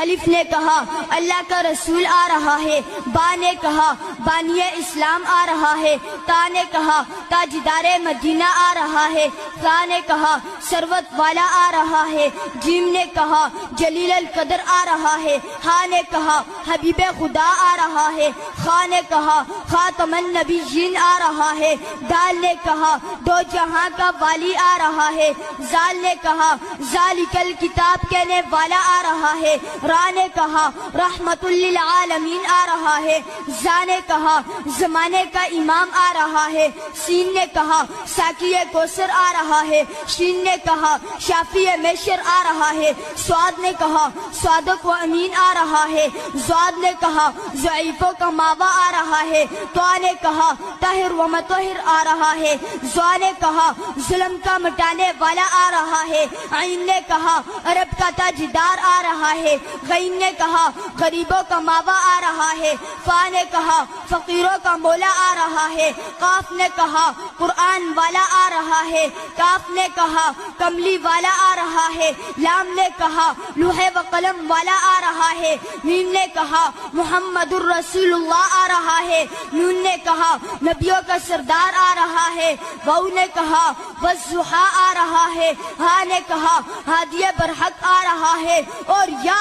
الف نے کہا اللہ کا رسول آ رہا ہے، با نے کہا بانی اسلام آ رہا ہے، تا نے کہا تاجدار مدینہ آ رہا ہے، ثا نے کہا ثروت والا آ رہا ہے، جیم نے کہا جلیل القدر آ رہا ہے، ہا نے کہا حبیب خدا آ رہا ہے، خا نے کہا خاتم النبیین آ رہا ہے، دال نے کہا دو جہاں کا والی آ رہا ہے، زال نے کہا ذالک الکتاب کہنے والا آ رہا ہے، را نے کہا رحمت للعالمین آ رہا ہے، زا نے کہا زمانے کا امام آ رہا ہے، سین نے کہا ساقی کوثر آ رہا ہے، شین نے کہا شافی میشر آ رہا ہے، سواد نے کہا صادق و امین آ رہا ہے، زواد نے کہا ضعیفوں کا ماوا آ رہا ہے، طا نے کہا طاہر و مطہر آ رہا ہے، زوا نے کہا ظلم کا مٹانے والا آ رہا ہے، عین نے کہا عرب کا تاجدار آ رہا ہے، غین نے کہا غریبوں کا ماوا آ رہا ہے، فا نے کہا فقیروں کا مولا آ رہا ہے، قاف نے کہا قرآن والا آ رہا ہے، کاف نے کہا کملی والا آ رہا ہے، لام نے کہا لوح و قلم والا آ رہا ہے، میم نے کہا محمد الرسول اللہ آ رہا ہے، نون نے کہا نبیوں کا سردار آ رہا ہے، واو نے کہا والضحیٰ آ رہا ہے، ہا نے کہا ہادی برحق آ رہا ہے، اور یا